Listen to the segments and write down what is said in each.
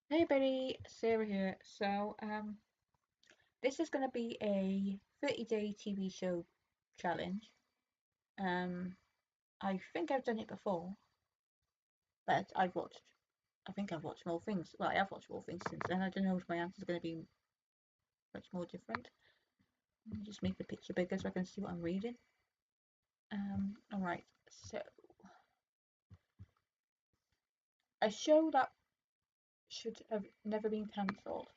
Hey Betty, Sarah here. This is going to be a 30-day TV show challenge. Um, I think I've done it before, but I think I've watched more things. Well, I have watched more things since then. I don't know if my answer is going to be much more different. Let me just make the picture bigger so I can see what I'm reading. Alright, so a show that should have never been cancelled.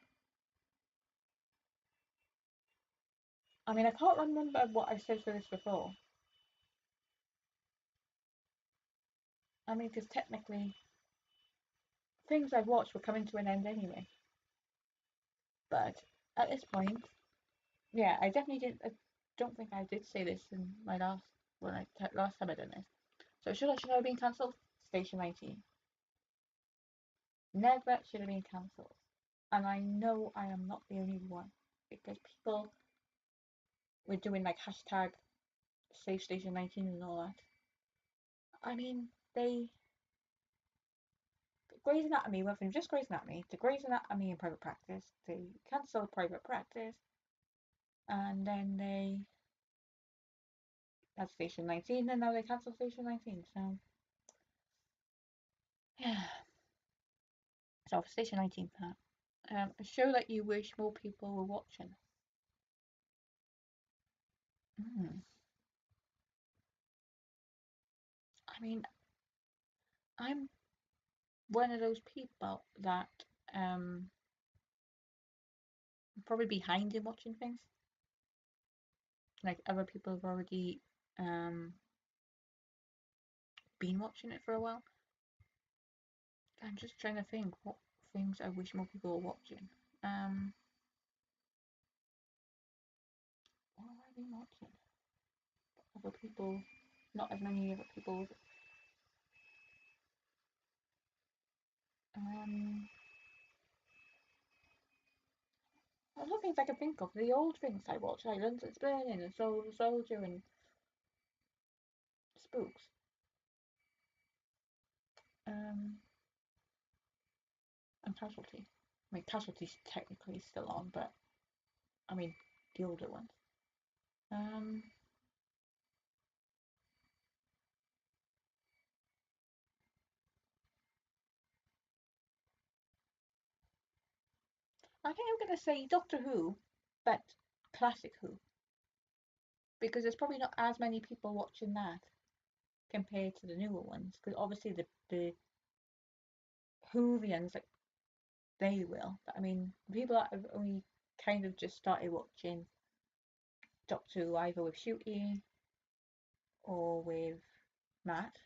I mean, I can't remember what I said for this before. I mean, because technically, things I've watched were coming to an end anyway. But at this point, yeah, I definitely didn't. I don't think I did say this in my last time I done this. So should I have been cancelled? Station 19 never should have been cancelled, and I know I am not the only one because people were doing like hashtag Save Station 19 and all that. I mean, they Grey's Anatomy went from just Grey's Anatomy to Grey's Anatomy in private practice. They cancelled private practice, and then they had Station 19, and now they cancelled Station 19. So yeah. So Station 19 for that. A show that you wish more people were watching. Mm. I mean, I'm one of those people that um probably behind in watching things. Like other people have already um been watching it for a while. I'm just trying to think what things I wish more people were watching. Um, what have I been watching? Other people, not as many other people. Um, other things I can think of. The old things I watched, like London's Burning and Soul of the Soldier and Spooks. Um, and Casualty. I mean, Casualty's technically still on, but I mean, the older ones. Um, I think I'm gonna say Doctor Who, but classic Who, because there's probably not as many people watching that compared to the newer ones. Because obviously the Whovians, like they will, but I mean, people that have only kind of just started watching Doctor Who either with Shooty or with Matt,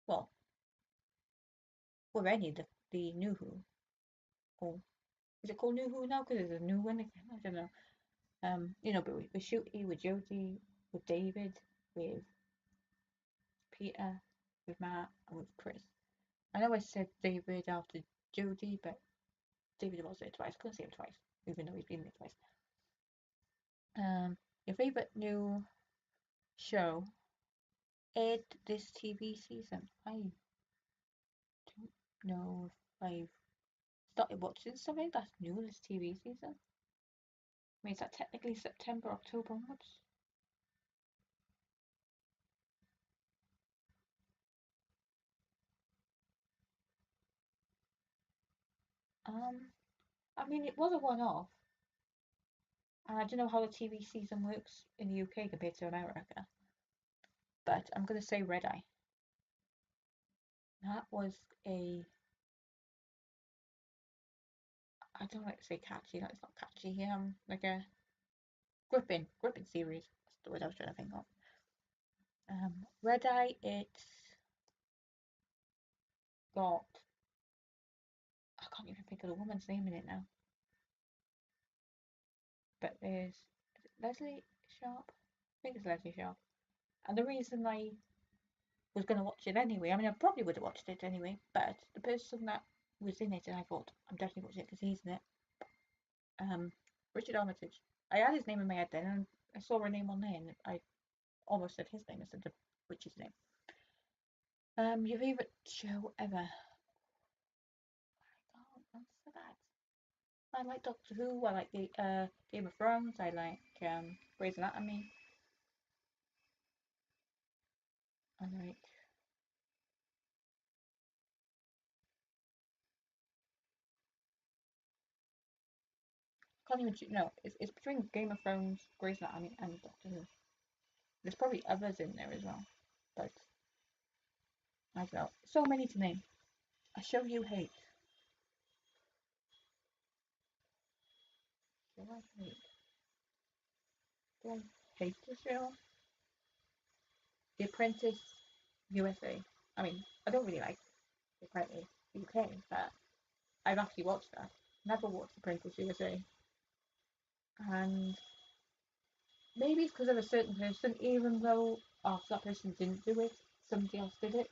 well, with any of the new Who, or is it called New Who now? Because there's a new one again. I don't know. But with Shooty, with Jodie, with David, with Peter, with Matt, and with Chris. I know I said David after Jodie, but David was there twice. I couldn't say him twice, even though he's been there twice. Your favourite new show aired this TV season? I don't know if I've started watching something that's new this TV season. I mean, is that technically September, October onwards? Um, I mean, it was a one-off, and I don't know how the TV season works in the UK compared to America, but I'm gonna say Red Eye. That was a I don't like to say catchy. That's not catchy. Like a gripping series. That's the word I was trying to think of. Red Eye. It's got I can't even think of the woman's name in it now, but there's is it Leslie Sharp. I think it's Leslie Sharp. And the reason I was going to watch it anyway, I mean, I probably would have watched it anyway, but the person that was in it, and I thought I'm definitely watching it because he's in it. Um, Richard Armitage. I had his name in my head then, and I saw her name on there, and I almost said his name instead of Richard's name. Your favourite show ever? I like Doctor Who. I like the Game of Thrones. I like Grey's Anatomy. I like. Can't even no. It's between Game of Thrones, Grey's Anatomy, and Doctor Who. There's probably others in there as well, but I don't know. So many to name. A show you hate. Do I hate? Do I hate the show? The Apprentice USA. I mean, I don't really like The Apprentice UK, but I've actually watched that. Never watched Apprentice USA. And maybe it's because of a certain person, even though after that person didn't do it, somebody else did it.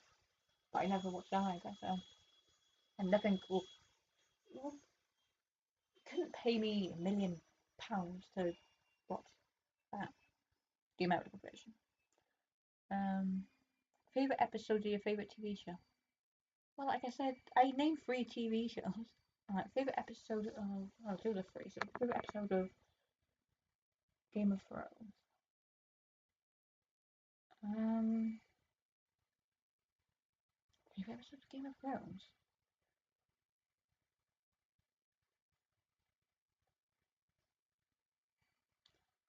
But I never watched that either, so. And nothing cool. Well, you couldn't pay me £1 million to watch that. The American version. Um, Favorite episode of your favorite TV show? Well, like I said, I named 3 TV shows. Alright, favorite episode of. I'll do the three. So, favorite episode of Game of Thrones. Um, Favorite episode of Game of Thrones.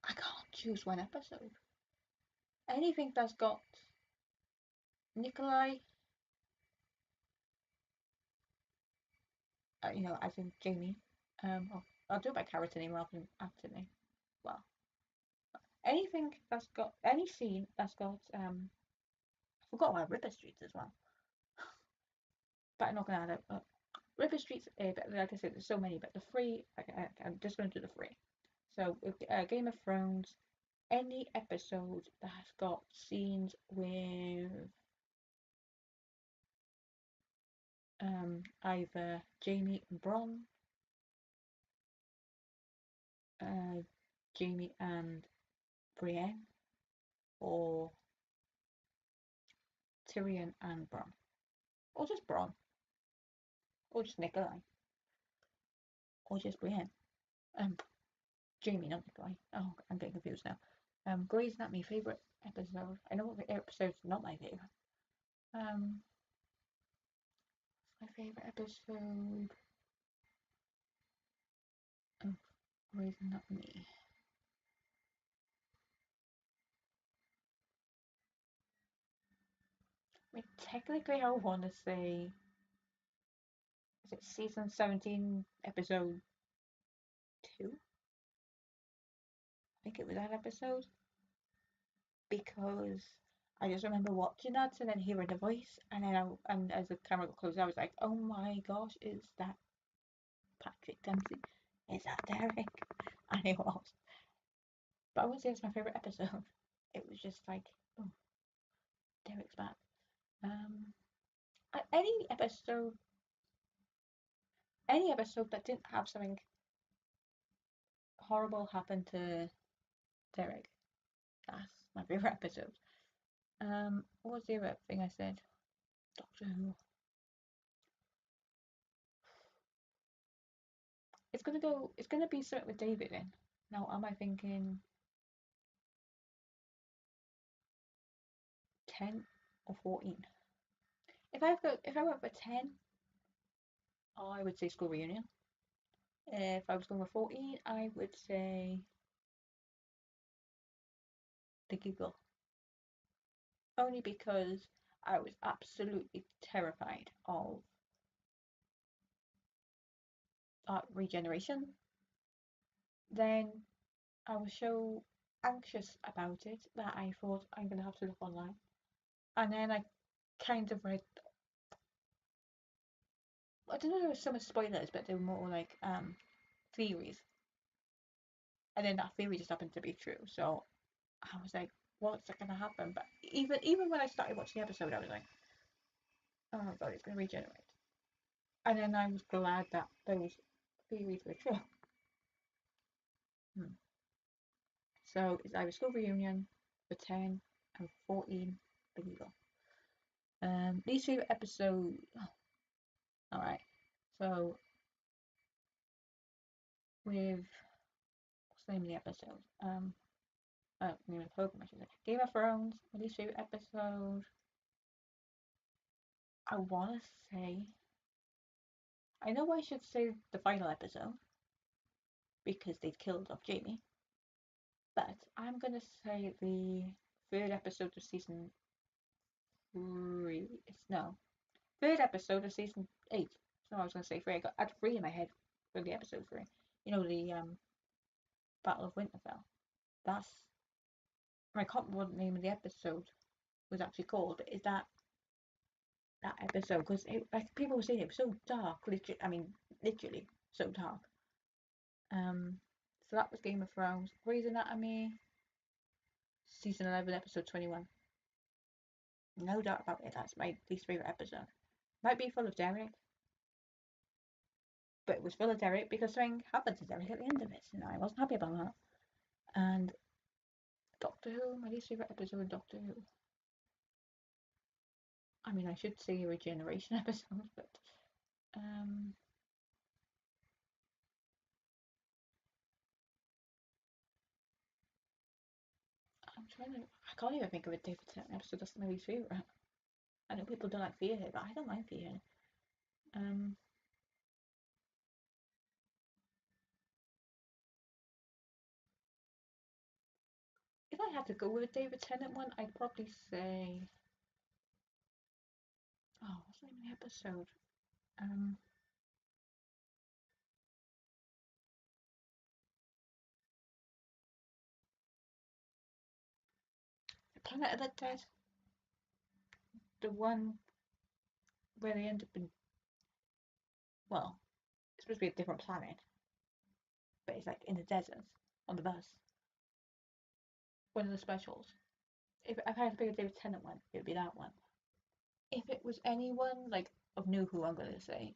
I can't choose one episode. Anything that's got Nikolai, as in Jamie. I'll do it by character name rather than actor name. Well, anything that's got any scene that's got I forgot about Ripper Streets as well, but I'm not gonna add it. Ripper Streets, but like I said, there's so many, but the three, I'm just gonna do the three. So, Game of Thrones, any episode that's got scenes with either Jamie and Bronn, uh, Jamie and Brienne, or Tyrion and Bronn, or just Bronn, or just Nikolai, or just Brienne. Um, Jamie, not Nikolai. Oh, I'm getting confused now. Grey's Anatomy favorite episode. I know what the episode's not my favorite. Um, my favorite episode of Grey's Anatomy. I mean, technically, I want to say, is it season 17, episode 2? I think it was that episode. Because I just remember watching that and then hearing the voice, and then and as the camera got close, I was like, "Oh my gosh, is that Patrick Dempsey? Is that Derek?" And it was. But I wouldn't say it's my favorite episode. It was just like, "Oh, Derek's back." Um, any episode that didn't have something horrible happen to Derek, that's my favorite episode. What was the other thing I said? Doctor Who. It's gonna be something with David in. Now, am I thinking 10 or 14? If I went for 10, I would say School Reunion. If I was going for 14, I would say The Giggle. Only because I was absolutely terrified of regeneration. Then I was so anxious about it that I thought I'm gonna have to look online. And then I kind of read, I don't know if there were some spoilers, but they were more like theories. And then that theory just happened to be true. So I was like, what's gonna happen? But even when I started watching the episode, I was like, oh my god, it's gonna regenerate. And then I was glad that those theories were true. Hmm. So it's either School Reunion for 10 and 14 Bingo. Least favorite episode. Oh, all right. So with what's the name of the episode? Name of the program, I should say. Game of Thrones, my least favorite episode. I want to say. I know I should say the final episode because they'd killed off Jamie, but I'm gonna say the third episode of season three. No, third episode of season 8. So I was gonna say three. I had three in my head for the episode three. You know, the Battle of Winterfell. That's I can't remember what the name of the episode was actually called, but is that episode? Because like people were saying it was so dark. Literally, I mean, literally so dark. So that was Game of Thrones. Grey's Anatomy, season 11, episode 21. No doubt about it. That's my least favorite episode. Might be full of Derek, but it was full of Derek because something happened to Derek at the end of it, and I wasn't happy about that. And Doctor Who, my least favorite episode of Doctor Who. I mean, I should say a regeneration episode, but um, I'm trying to. I can't even think of a David Tennant episode that's my least favorite. I know people don't like Fear Her, but I don't mind Fear Her. Um, if I had to go with a David Tennant one, I'd probably say. Oh, what's the name of the episode? Um, Planet of the Dead. The one where they end up in. Well, it's supposed to be a different planet, but it's like in the desert on the bus. One of the specials. If I had to pick a David Tennant one, it would be that one. If it was anyone like of New Who, I'm gonna say,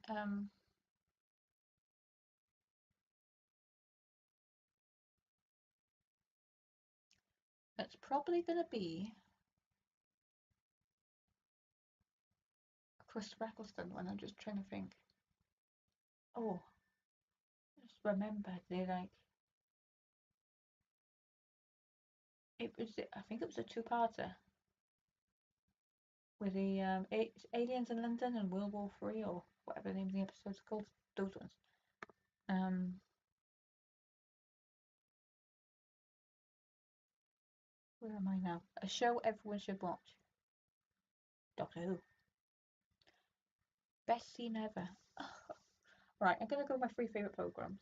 it's probably gonna be a Christopher Eccleston one. I'm just trying to think. Oh, just remember they like it was. I think it was a two-parter with the aliens in London and World War Three or whatever the name of the episode's called. Those ones. Um, where am I now? A show everyone should watch. Doctor Who. Best scene ever. Right, I'm gonna go with my three favorite programs.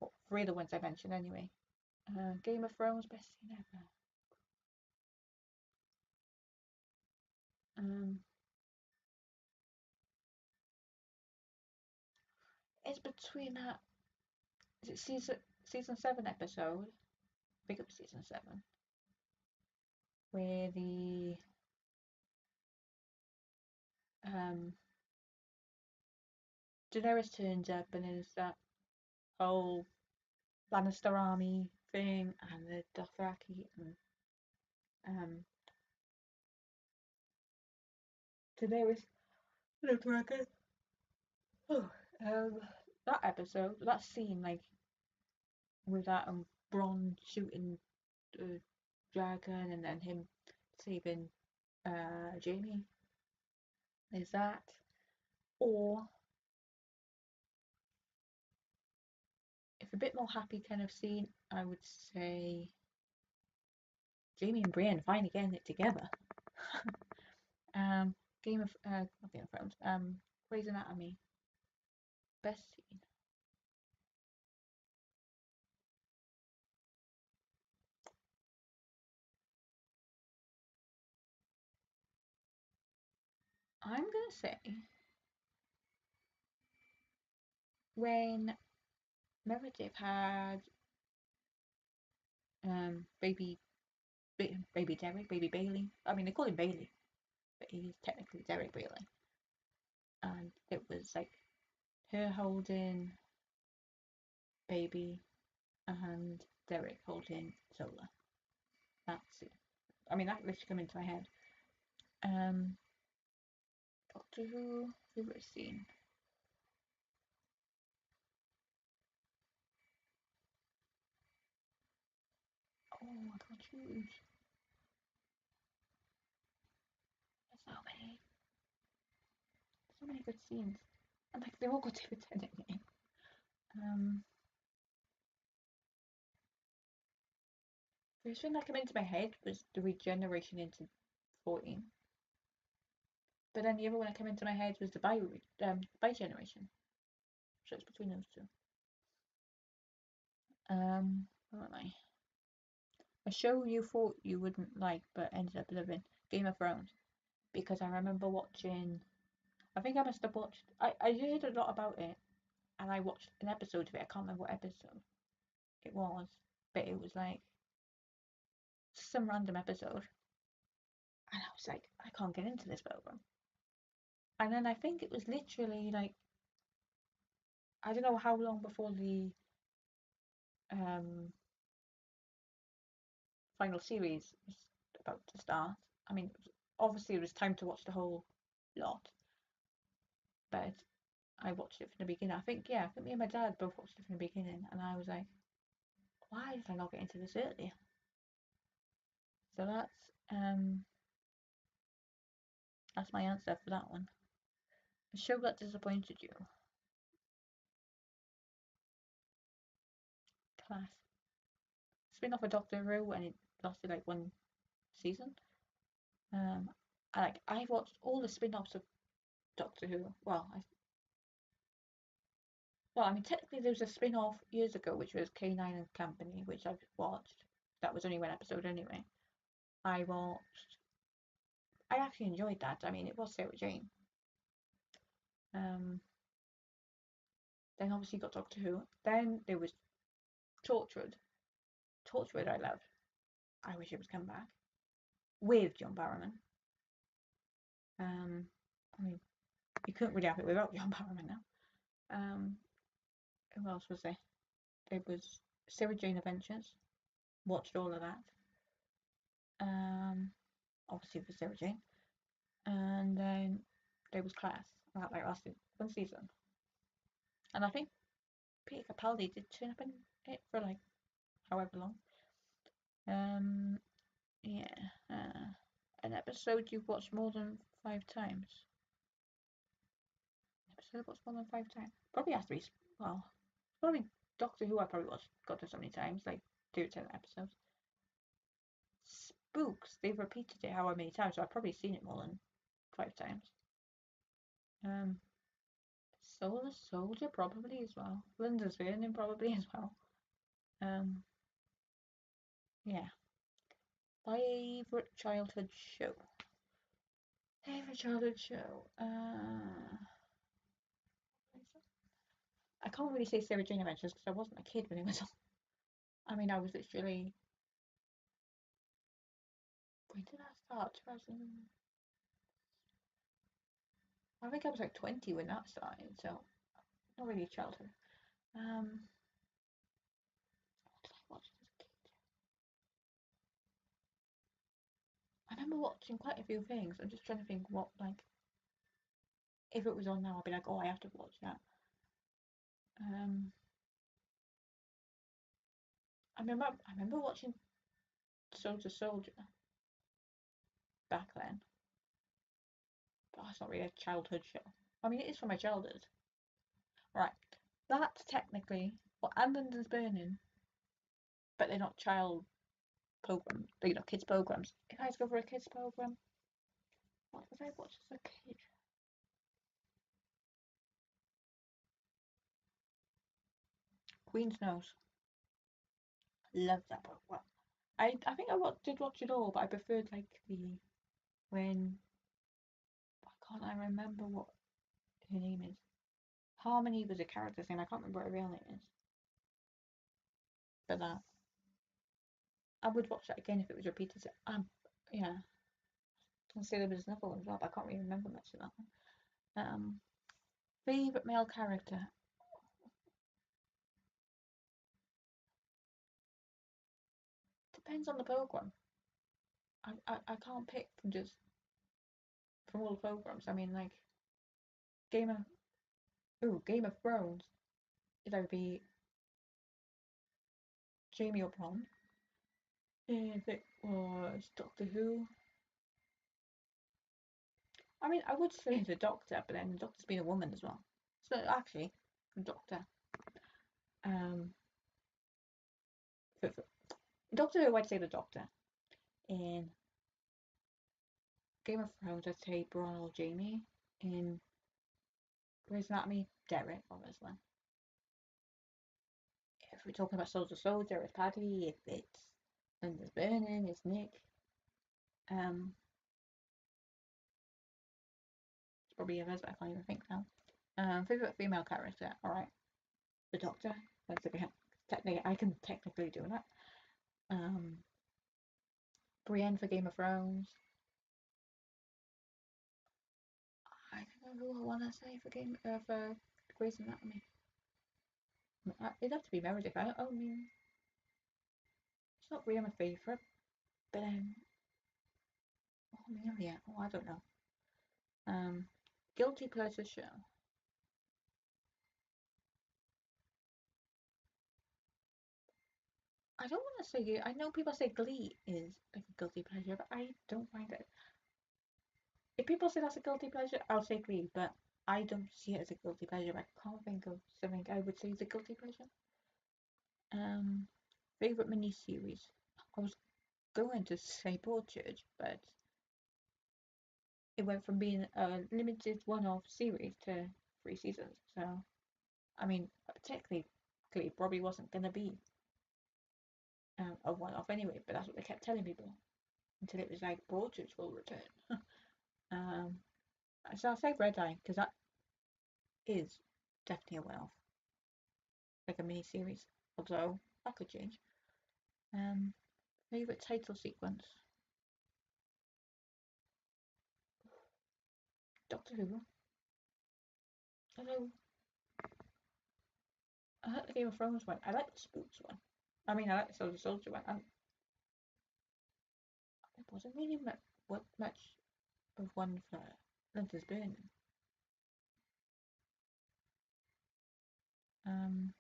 Well, three of the ones I mentioned anyway. Game of Thrones, best scene ever. Um, it's between that. Is it season 7 episode? I think it was season 7, where the um Daenerys turns up and there's that whole Lannister army thing and the Dothraki and um Daenerys the dragon. Oh, that episode, that scene, like with that Bronn shooting the dragon and then him saving Jamie. Is that? Or if a bit more happy kind of scene, I would say Jamie and Brienne finally getting it together. um, not Game of Thrones. Grey's Anatomy. Best scene. I'm gonna say when Meredith had baby baby Derek, baby Bailey. I mean they call him Bailey, but he's technically Derek Bailey. And it was like her holding baby and Derek holding Zola. That's it. I mean that literally came into my head. Um, Doctor Who favorite scene. I can't choose. There's so many good scenes, and like they're all got David Tennant in it. First thing that came into my head was the regeneration into 14, but then the other one that came into my head was the bi generation. So it's between those two. What am I? A show you thought you wouldn't like but ended up loving. Game of Thrones. Because I remember watching. I think I must have watched. I heard a lot about it, and I watched an episode of it. I can't remember what episode it was, but it was like some random episode, and I was like, I can't get into this program. And then I think it was literally like I don't know how long before the um final series was about to start. I mean, obviously it was time to watch the whole lot, but I watched it from the beginning. I think yeah, I think me and my dad both watched it from the beginning, and I was like, why did I not get into this earlier? So that's my answer for that one. A show that disappointed you. Class. Spin off of Doctor Who, and it lasted like one season. I watched all the spin-offs of Doctor Who. I mean technically there was a spin-off years ago which was K9 and Company, which I've watched. That was only one episode anyway. I watched. I actually enjoyed that. I mean, it was Sarah Jane. Um, then obviously you got Doctor Who. Then there was Torchwood. Torchwood I loved. I wish it was come back with John Barrowman. I mean, you couldn't really have it without John Barrowman now. Who else was there? There was Sarah Jane Adventures. Watched all of that. Obviously for Sarah Jane. And then there was Class. That like lasted one season. And I think Peter Capaldi did turn up in it for like however long. Yeah. An episode you've watched more than 5 times. Episode watched more than 5 times. Probably has to be probably Doctor Who. I probably watched got to so many times, like 2 or 10 episodes. Spooks. They've repeated it however many times, so I've probably seen it more than 5 times. Solar Soldier probably as well. Linda's Burning probably as well. Yeah. Favorite childhood show. Favorite childhood show. I can't really say Sarah Jane Adventures because I wasn't a kid when it was on. I mean, I was literally. When did I start? 2000. I think I was like 20 when that started, so not really childhood. What did I watch as a kid? I remember watching quite a few things. I'm just trying to think what like if it was on now, I'd be like, oh, I have to watch that. I remember watching Soldier Soldier back then, but that's not really a childhood show. I mean, it is from my childhood, right? That's technically what and London's Burning, but they're not child programs. They're not kids programs. If I had to go for a kids program, what did I watch as a kid? Queen's Nose. Love that book. Well, I think did watch it all, but I preferred like the when why can't I remember what her name is? Harmony was a character's name. I can't remember what her real name is. But I would watch that again if it was repeated. Yeah. I can say there was another one as well, but I can't really remember much of that one. Favorite male character. Depends on the program. I can't pick from all the programs. I mean, like Game of Game of Thrones. It'd either be Jamie or Bronn. If it was Doctor Who, I mean, I would say the Doctor, but then the Doctor's been a woman as well. So actually, the Doctor, um, for Doctor Who, I'd say the Doctor. In Game of Thrones, I'd say Bronn or Jamie. In Grey's Anatomy, Derek, obviously. If we're talking about Soldier, it's Paddy. If it's Linda's Burning, it's Nick. Um, it's probably others, but I can't even think now. Favorite female character, alright. The Doctor. Once again, technically, I can technically do that. Um, Brienne for Game of Thrones. I don't know who I want to say for Grey's Anatomy. It'd have to be Meredith. I mean, it's not really my favourite, but oh, Amelia. Oh, I don't know. Guilty pleasure show. I don't want to say. I know people say Glee is like a guilty pleasure, but I don't find it. If people say that's a guilty pleasure, I'll say Glee, but I don't see it as a guilty pleasure. I can't think of something I would say is a guilty pleasure. Um, Favorite mini series. I was going to say Broadchurch, but it went from being a limited one-off series to 3 seasons. So, I mean, technically, Glee probably wasn't going to be a one-off anyway, but that's what they kept telling people until it was like Broadchurch will return. um, so I'll say Red Eye because that is definitely a one-off, like a mini series. Although that could change. Um, Favorite title sequence. Doctor Who. Although I like the Game of Thrones one. I like the Spooks one. I mean, I like the Soldier one. And it wasn't really much of one for Linda's Burning. Um,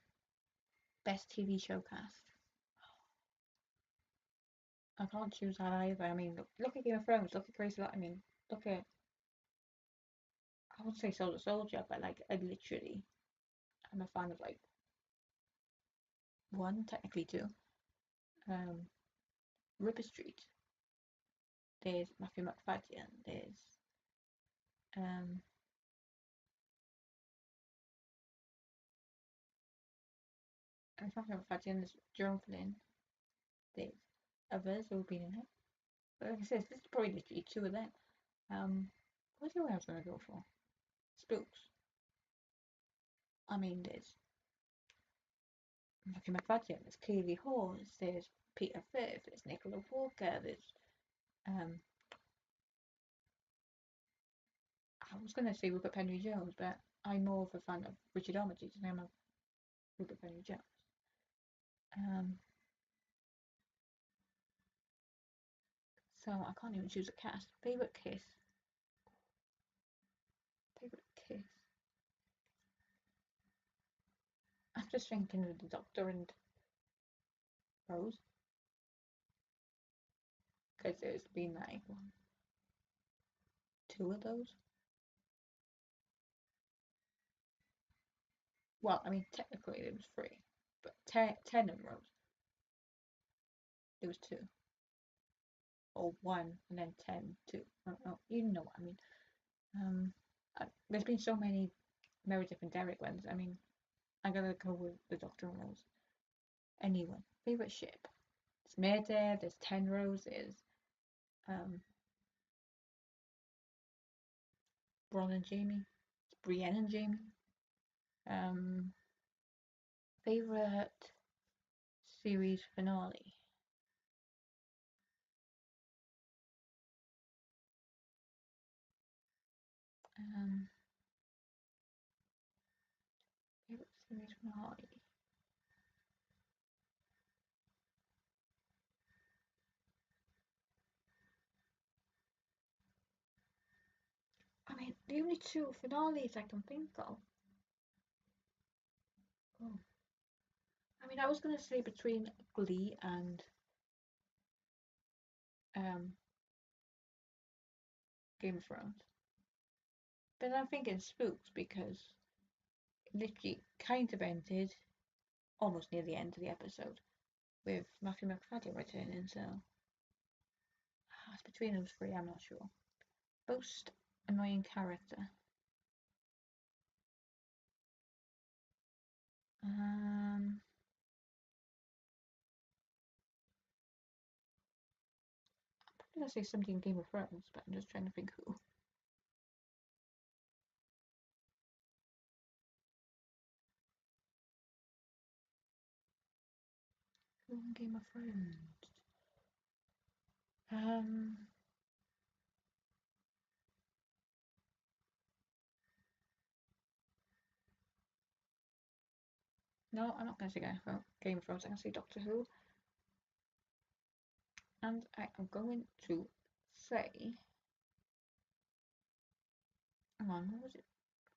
Best TV show cast. I can't choose that either. I mean, look at Game of Thrones. Look at Grey's Anatomy. I mean, look at. I would say Soldier, but like I literally, I'm a fan of like one, technically two. Um, Ripper Street. There's Matthew McFadden. There's um, there's Matthew McFadden. There's Jerome Flynn. There's others who've been in it. But like I said, this is probably literally two of them. What's the one I was gonna go for? Spooks. I mean, there's Matthew McFadden. There's Clearly Hawes. There's Peter Firth. There's Nicola Walker. There's um, I was gonna say Rupert Penry Jones, but I'm more of a fan of Richard Armitage than I'm of Rupert Penry Jones. Um, so I can't even choose a cast. Favorite kiss. Favorite kiss. I'm just thinking of the Doctor and Rose because there's been like one, two of those. Well, I mean technically it was three, but ten and Rose. It was two or one and then 10, two. I don't know. You know what I mean. Um, there's been so many Meredith and Derek ones. I mean, I'm gonna go with the Doctor and Rose. Anyone. Favorite ship. It's Mayday, there's Ten Roses, um, Bron and Jamie, it's Brienne and Jamie. Um, Favorite series finale. Um, Favorite series finale. I mean, the only two finales I can think of. Oh, I mean, I was gonna say between Glee and Game of Thrones. But I'm thinking Spooks because it literally kind of ended almost near the end of the episode with Matthew McFadden returning. So it's between those three. I'm not sure. Most annoying character. I'm probably gonna say somebody in Game of Thrones, but I'm just trying to think who. Who in Game of Thrones? Um, no, I'm not gonna say Game of Thrones. I'm gonna say Doctor Who, and I am going to say. Hang on, what was it?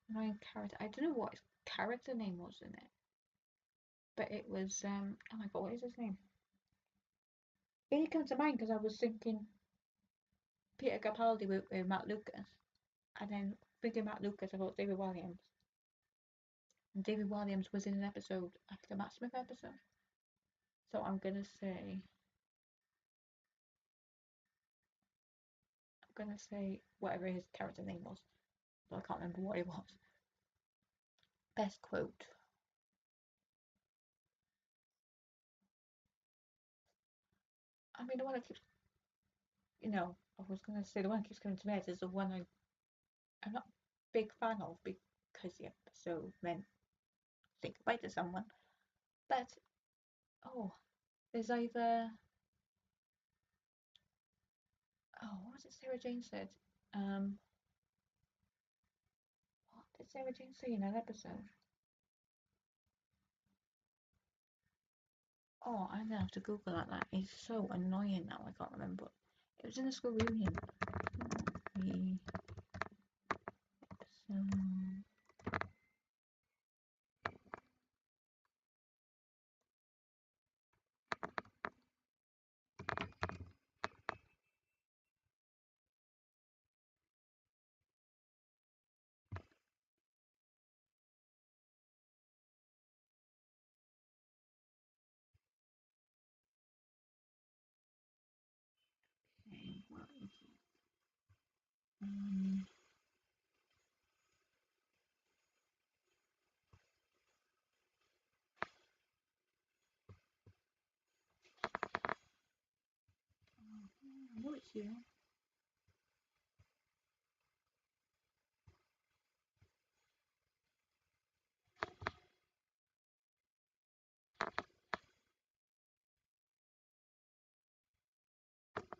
Annoying character. I don't know what his character name was in it, but it was oh my god, what is his name? It didn't come to mind because I was thinking Peter Capaldi with Matt Lucas, and then thinking Matt Lucas, I thought David Williams, and David Williams was in an episode after the Matt Smith episode. So I'm gonna say whatever his character name was, but I can't remember what it was. Best quote. I mean, the one that keeps, I was gonna say the one that keeps coming to my head is the one I'm not a big fan of because the episode meant say goodbye to someone. But oh, there's either what was it Sarah Jane said? Um, what did Sarah Jane say in that episode? Oh, I'm gonna have to Google that. That is so annoying now. I can't remember. It was in the school reunion. The episode. What is it? Um, I know it's you.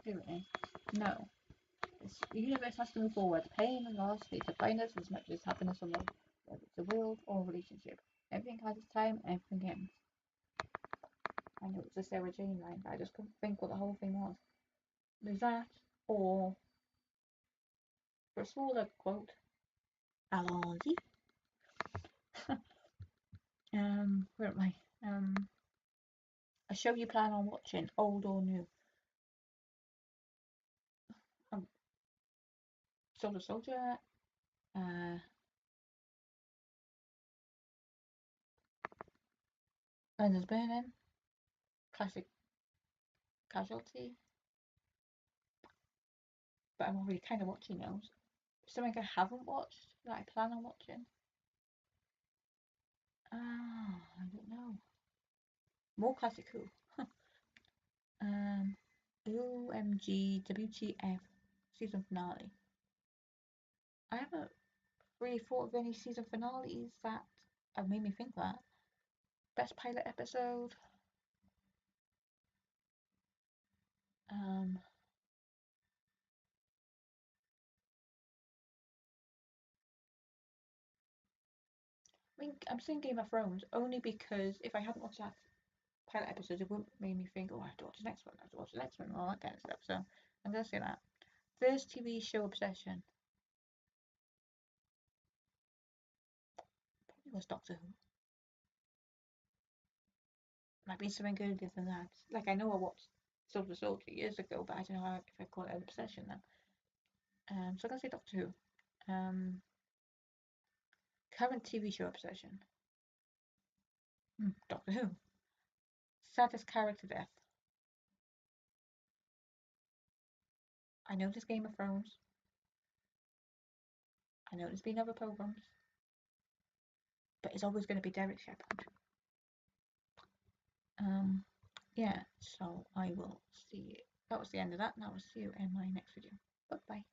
Anyway, no. The universe has to move forward. Pain and loss need to find us as much as happiness or love, whether it's a world or a relationship. Everything has its time and everything ends. I know it's a Sarah Jane line, but I just couldn't think what the whole thing was. There's that, or for a smaller quote, allons-y. Where am I? A show you plan on watching, old or new. Um, Solar Soldier, uh, Lender's Burning, classic Casualty, but I'm already kind of watching those. Something I haven't watched that I plan on watching. I don't know. More classic Who. um, OMG WTF season finale. I haven't really thought of any season finales that have made me think that. Best pilot episode. Um, I mean, I'm saying Game of Thrones only because if I hadn't watched that pilot episode, it wouldn't make me think, oh, I have to watch the next one, I have to watch the next one, and all that kind of stuff. So I'm gonna say that. First TV show obsession. Probably was Doctor Who. Might be something earlier than that. Like I know I watched Silver Soldier years ago, but I don't know how, if I call it an obsession then. So I'm gonna say Doctor Who. Current TV show obsession. Doctor Who. Saddest character death. I know there's Game of Thrones. I know there's been other programs, but it's always going to be Derek Shepherd. Yeah, so I will see you. That was the end of that, and I will see you in my next video. Bye bye.